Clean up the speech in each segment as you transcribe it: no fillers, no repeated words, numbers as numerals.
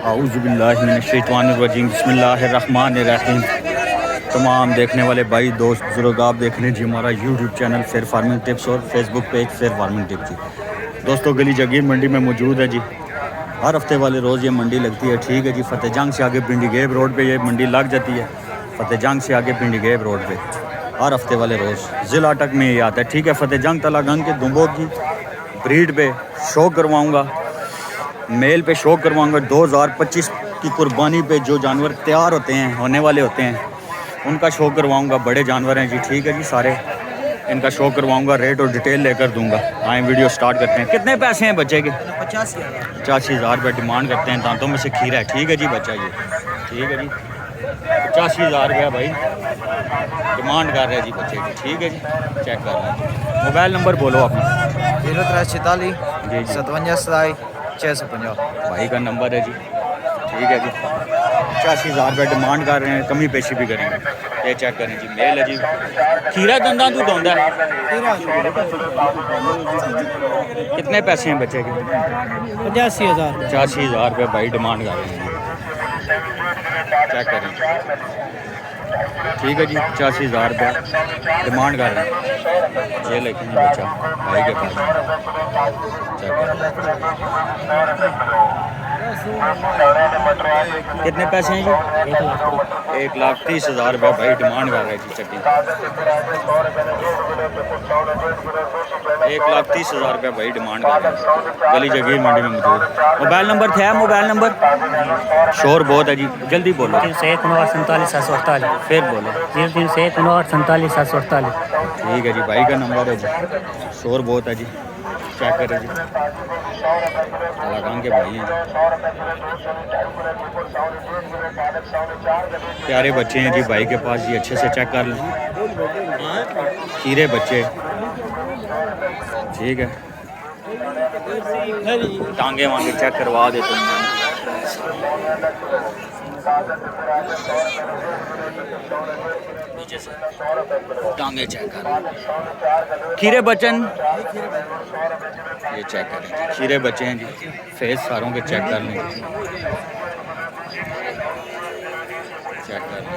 औज़ुबिल्लाहिमिनश्शैतानिर्रजीम बिस्मिल्लाहिर्रहमानिर्रहीम। तमाम देखने वाले भाई दोस्त बुजुर्ग, आप देख रहे हैं जी हमारा YouTube channel fair farming tips और Facebook page fair farming tips जी। दोस्तों गली जगीर मंडी में मौजूद है जी। हर हफ्ते वाले रोज़ ये मंडी लगती है, ठीक है जी। फतेह जंग से आगे पिंडी गेब रोड पे ये मंडी लग जाती है। फतेह जंग से आगे पिंडी गेब रोड पे हर हफ्ते वाले रोज़ ज़िला अटक में ये आता है, ठीक है। फतेह जंग तलागंग के दुम्बों की ब्रीड पे शो करवाऊँगा, मेल पे शो करवाऊँगा। 2025 की कुर्बानी पे जो जानवर तैयार होते हैं, होने वाले होते हैं, उनका शो करवाऊँगा। बड़े जानवर हैं जी, ठीक है जी। सारे इनका शो करवाऊँगा, रेट और डिटेल लेकर दूंगा। आए वीडियो स्टार्ट करते हैं। कितने पैसे हैं बच्चे के? 85,000 रुपये डिमांड करते हैं। दांतों में से खीरा है, ठीक है जी बच्चा ये, ठीक है जी। 85,000 रुपया भाई डिमांड कर रहे हैं जी बच्चे की, ठीक है जी। चेक कर रहे हैं। मोबाइल नंबर बोलो अपना। 0346 जी जी 57 650 भाई का नंबर है जी, ठीक है जी। 85,000 रुपये डिमांड कर रहे हैं, कमी पेशी भी करेंगे। ये चेक करें जी, मेल है जी। खीरा दंदा तू दौंदा है। कितने पैसे हैं बच्चे के? 85,000 85,000 रुपये भाई डिमांड कर रहे हैं जी। चेक करें, ठीक है जी। 85,000 रुपये डिमांड कर रहे हैं। ये लेकिन जी बच्चा भाई के पास। चेक करें कितने पैसे हैं जी? 1,30,000 रुपये भाई डिमांड कर रहे हैं जी। चक्की 1,30,000 रुपये भाई डिमांड कर रहे हैं। गली जगीर मंडी में मौजूद। मोबाइल नंबर था? मोबाइल नंबर शोर बहुत है जी, जल्दी बोलो। 0347 फिर बोलो। 0347 ठीक है जी, भाई का नंबर है जी। शोर बहुत है जी, चेक करें जी। तलाकान के भाई हैं, प्यारे बच्चे हैं जी भाई के पास जी। अच्छे से चेक कर लें, खीरे बच्चे, ठीक है। टांगे वांगे चेक करवा देते हैं। नीचे से टांगे चेक कर, खीरे बचन ये चेक करें जी। खीरे बच्चे हैं जी, फेस सारों के चेक कर लें, चेक कर लें।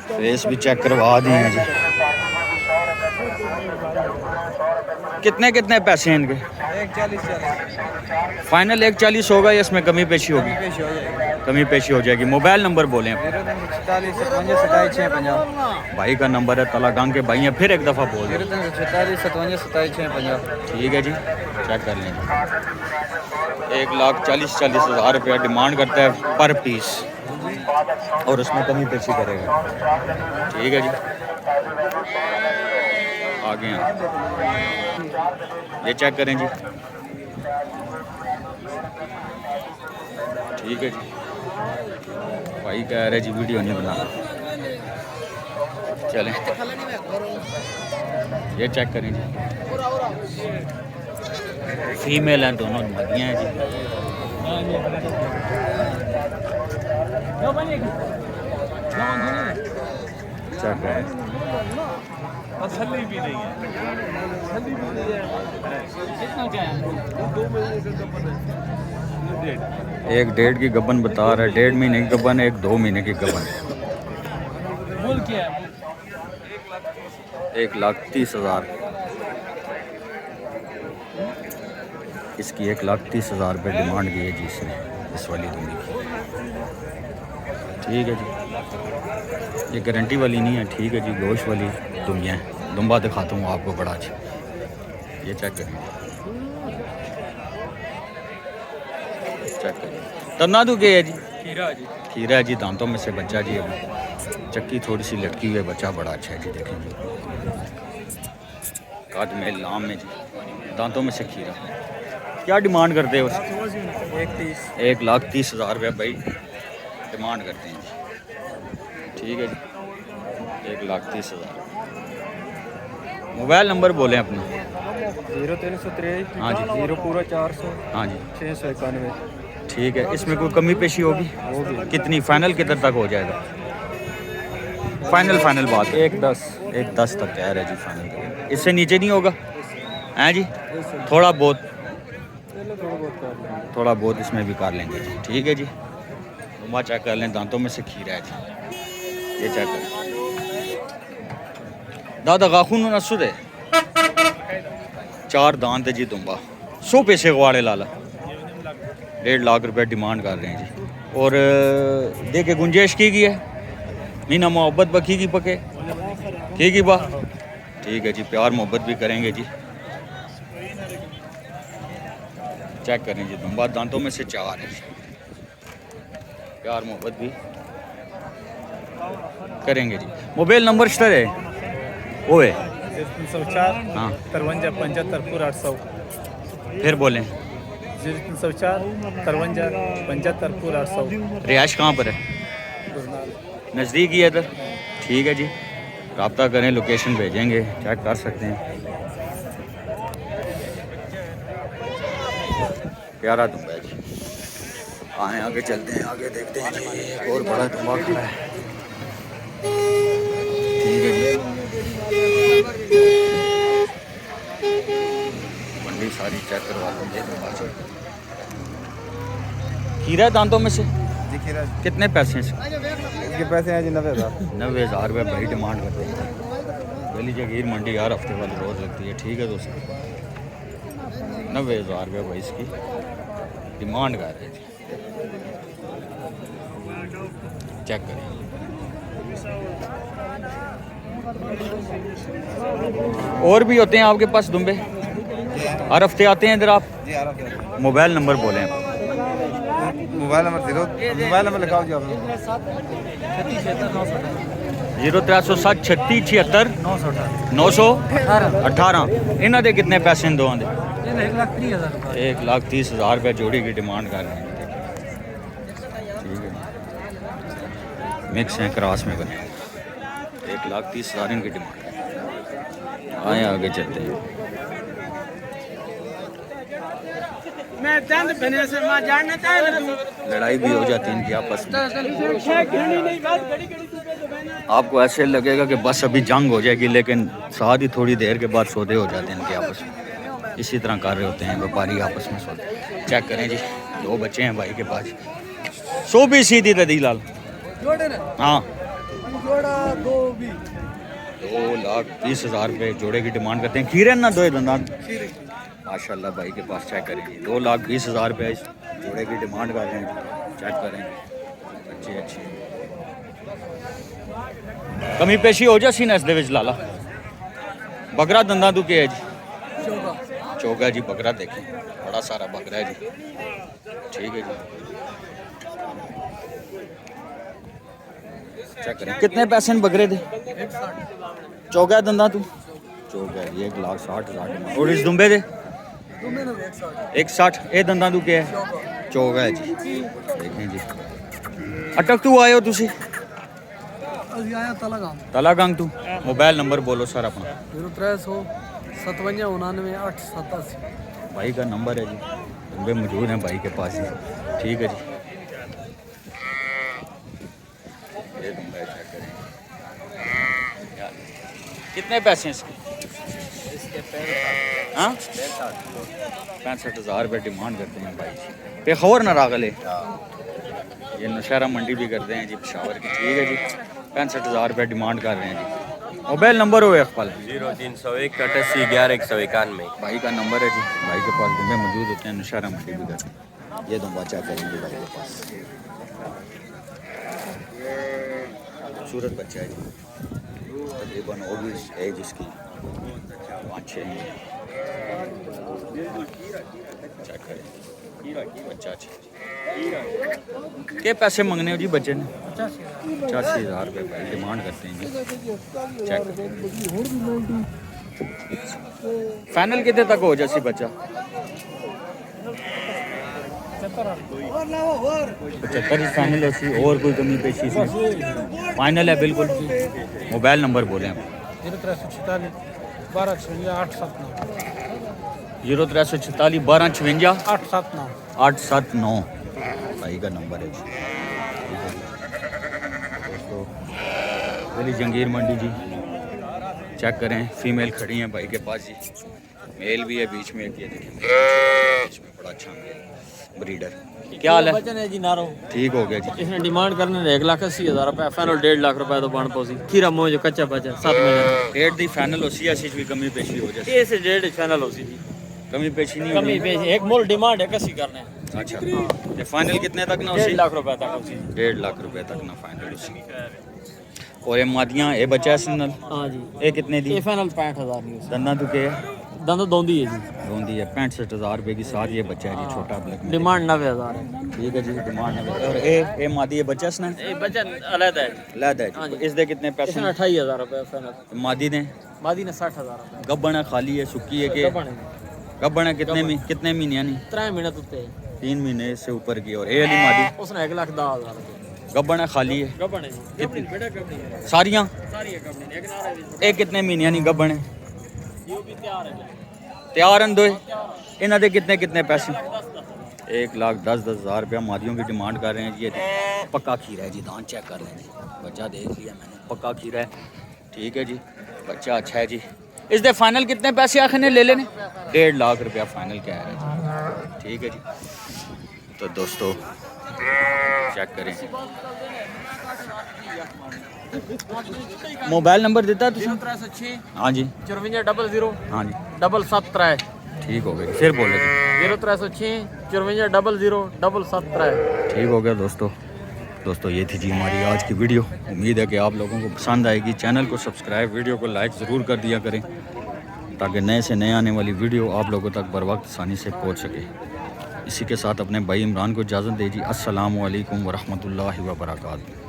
फेस भी चेक करवा दिए हैं जी। कितने कितने पैसे हैं इनके? 140 फाइनल 140 होगा या इसमें कमी पेशी होगी? कमी पेशी हो जाएगी। मोबाइल नंबर बोलें आप। 47 भाई का नंबर है, तलागांग के भाई हैं। फिर एक दफ़ा बोल दें। 57 ठीक है जी, चेक कर लेंगे। 1,40,000 रुपया डिमांड करता है पर पीस, और उसमें कमी पेशी करेगा, ठीक है जी। आगे हैं, ये चेक करें जी, ठीक है जी। भाई कह रहे जी वीडियो नहीं बनाना, चलें। ये चेक करें जी, फीमेल हैं दोनों, मदियाँ हैं जी। चेक करें, असली भी नहीं है, एक 1.5 की गबन बता रहा है, 1.5 महीने की गबन, एक 2 महीने की गबन। 1,30,000 इसकी 1,30,000 रुपये डिमांड की है जी इसने, इस वाली दुम्बी की, ठीक है जी। ये गारंटी वाली नहीं है, ठीक है जी। गोश्त वाली दुम्बियाँ हैं। दुम्बा दिखाता हूँ आपको बड़ा अच्छा, ये चेक करें, चेक करें। तन्ना तू क्या है जी? खीरा जी, खीरा है जी, दांतों में से बच्चा जी। अभी चक्की थोड़ी सी लटकी हुई है, बच्चा बड़ा अच्छा है जी। देखें जी, कद में लाम में जी, दांतों में से खीरा। क्या डिमांड करते हो? 1,30,000 रुपये भाई डिमांड करते हैं जी, ठीक है जी। 1,30,000। मोबाइल नंबर बोलें अपना। 0363 हाँ जी, 0 पूरा 400 हाँ जी, 691। ठीक है। इसमें कोई कमी पेशी होगी? कितनी फाइनल किधर तक हो जाएगा? फाइनल बात 1,10 तक कह रहे जी फाइनल। इससे नीचे नहीं होगा हैं जी? थोड़ा बहुत बहुत कर लेंगे। थोड़ा बहुत इसमें भी कर लेंगे जी। ठीक है जी, दुम्बा चेक कर लें, दांतों में से खीरा है जी, ये चेक करें। दादा गाखून नसुद है, 4 दांत है जी दुम्बा, 100 पैसे गवाड़े लाला, 1.5 लाख रुपए डिमांड कर रहे हैं जी। और दे के गुंजाइश की है, मीना मोहब्बत बखी की पके की बा। ठीक है जी, प्यार मोहब्बत भी करेंगे जी। चेक करें जी, दुम्बा दांतों में से 4 है, प्यार मोहब्बत भी करेंगे जी। मोबाइल नंबर स्तर है वो है 304 हाँ, 53 75 800। फिर बोलें। 304 53 75 800। रिहाइश कहाँ पर है? नज़दीक ही है इधर। ठीक है जी, रब्ता करें, लोकेशन भेजेंगे, चेक कर सकते हैं। प्यारा दुम्बा है जी। आए आगे चलते हैं, आगे देखते हैं जी, एक और बड़ा दुम्बा खड़ा है। ठीक है जी, मंडी सारी चेक करवा लेंगे दुम्बा से। खीरा दांतों में से जी खीरा कितने पैसे हैं इसके पैसे हैं जी 90,000। 90,000 रुपये भाई डिमांड करते हैं। पहली जगीर मंडी हर हफ्ते वाली रोज़ लगती है। ठीक है दोस्तों, 90,000 रुपये भाई इसकी डिमांड कर रहे थे। चेक करें, और भी होते हैं आपके पास दुम्बे? हर हफ्ते आते हैं इधर आप? जी आ रहा है। मोबाइल नंबर बोलें। मोबाइल नंबर लिखाओ जी आप। 0307 36 76 918। इन्हों के कितने पैसे इन दोवां दे? 1,30,000 रुपये जोड़ी की डिमांड कर रहे हैं। ठीक है, मिक्स हैं, क्रॉस में बने, 1,30,000 इनकी डिमांड। आए आगे चलते हैं। लड़ाई भी हो जाती है इनकी आपस में। आपको ऐसे लगेगा कि बस अभी जंग हो जाएगी, लेकिन साथ ही थोड़ी देर के बाद सौदे हो जाते हैं इनके आपस में। इसी तरह कर रहे होते हैं व्यापारी आपस में सौदे। चेक करें जी, 2 बच्चे हैं भाई के पास। 100 भी सीधी रदी लाल। हाँ, 2,20,000 रुपये जोड़े की डिमांड करते हैं। खीरे ना 2 दंदा माशाल्लाह भाई के पास। चेक करें, 2,20,000 रुपये जोड़े की डिमांड कर रहे हैं। चेक करें, अच्छी कमी पेशी हो जासी ना इस दे विच लाला। बकरा दंदा तू के है जी? चौगा जी बकरा, देखें बड़ा सारा बकरा है जी। ठीक है जी, चेक करें कितने पैसे हैं बकरे दे? चौगा दंदा तू? चौगा जी 1,60,000। और इस दुम्बे दे 1,60। ये दंदा तू क्या है? चौगा है जी। देखें जी, अटक तू आए हो तुसी? तलागंग तू। मोबाइल नंबर बोलो सर अपना। 0300 57 99 887। भाई का नंबर है जी, दुम्बे मौजूद हैं भाई के पास ही। ठीक है जी, ये दुम्बा है, चेक करें कितने पैसे हैं इसके? हाँ, 65,000 रुपये डिमांड करते हैं भाई जी। पेखौर ना रागले, ये नौशहरा मंडी भी करते हैं जी, पेशावर की। ठीक है जी, 65,000 रुपये डिमांड कर रहे हैं जी। मोबाइल नंबर हो अकबल? 0301 88 11 191। भाई का नंबर है जी, भाई के पास दुम्बे मौजूद होते हैं, नौशहरा मंडी भी करते हैं। ये दुम्बा चेक करेंगे भाई के पास, खूबसूरत बच्चा है जी। तकरीबन वो भी एज इसकी 5-6 है। चेक करें, बच्चा अच्छा। क्या पैसे मंगने हो जी बच्चे ने? 85,000 रुपये भाई डिमांड करते हैं जी। चेक फाइनल कितने तक हो जासी बच्चा? 75 ही फाइनल है, और कोई कमी पेशी इसमें? फाइनल है बिल्कुल। मोबाइल नंबर बोलें आप। 0346 12 879। 0346 12 56 879। 879 भाई का नंबर है जी। दोस्तों पहली जंगीर मंडी जी, चेक करें, फीमेल खड़ी हैं भाई के पास जी। मेल भी है बीच में, एक ये देखिए बीच में बड़ा अच्छा मेल ब्रीडर। क्या हाल है? बचन है जी नारो ठीक हो गया जी। इसने डिमांड करने 1,80,000 रुपए, फाइनल 1.5 लाख रुपए तो बन पोसी। खीरा मोह जो कच्चा बचा 7 महीने रेट दी फाइनल हो सी ऐसी भी कमी पेशी हो जाए, ये से 1.5 फाइनल हो सी जी। कमी पेशी नहीं कमी होगी। पे एक मोल डिमांड है कसी करने अच्छा ये फाइनल कितने तक ना 1.5 उसी? लाख रुपए तक हो सी। 1.5 लाख रुपए तक ना फाइनल उसी। और ये मादियाँ ये बच्चा है सिंगल, हां जी ये कितने दी? ये फाइनल 65,000 नहीं हो दन्ना तो के दंद दोंदी है जी। रोंदी है 65,000 रुपए की साथ ये बच्चा है जी, छोटा ब्लैक में। डिमांड 90,000 है। ठीक है जी डिमांड है। और ये मादी ये बच्चा इसने ये बचन अलग है। लादा है हाँ जी। जी। इस दे कितने पैसे? इसने 28,000 रुपए फाइनल। मादी ने मादी ने 60,000 रुपए। गब्बन है, खाली है, सुक्की है कि गबन है गब्बन है? कितने महीने यानी 3 महीने तुते 3 महीने से ऊपर की। और ये वाली मादी उसने 1,10,000 रुपए। गब्बन है, खाली है गबन है जी। गबन बेटा गबन है सारियाँ? सारी है गबन है। एक नारा है ये कितने महीने यानी गब्बन है? ये भी तैयार है। तैयार हैं दो इन्हों के कितने पैसे? 1,10,000 रुपया मादियों की डिमांड कर रहे हैं जी। ये पक्का खीरा है जी, दान चेक कर लें जी, बच्चा देख लिया मैंने, पक्का खीरा है। ठीक है जी बच्चा अच्छा है जी। इस दे फाइनल कितने पैसे आखिर ले लेने? 1.5 लाख रुपया फाइनल कह रहे हैं जी। ठीक है जी तो दोस्तों चेक करें। मोबाइल नंबर देता तुम? 0306 हाँ जी 5400 हाँ जी 773। ठीक हो गया, फिर बोले जी। 0306 5400 773। ठीक हो गया दोस्तों ये थी जी हमारी आज की वीडियो। उम्मीद है कि आप लोगों को पसंद आएगी। चैनल को सब्सक्राइब, वीडियो को लाइक ज़रूर कर दिया करें ताकि नए से नए आने वाली वीडियो आप लोगों तक बर वक्त आसानी से पहुंच सके। इसी के साथ अपने भाई इमरान को इजाज़त दीजिए। अस्सलामु अलैकुम वरहमतुल्लाहि वबरकातुहू।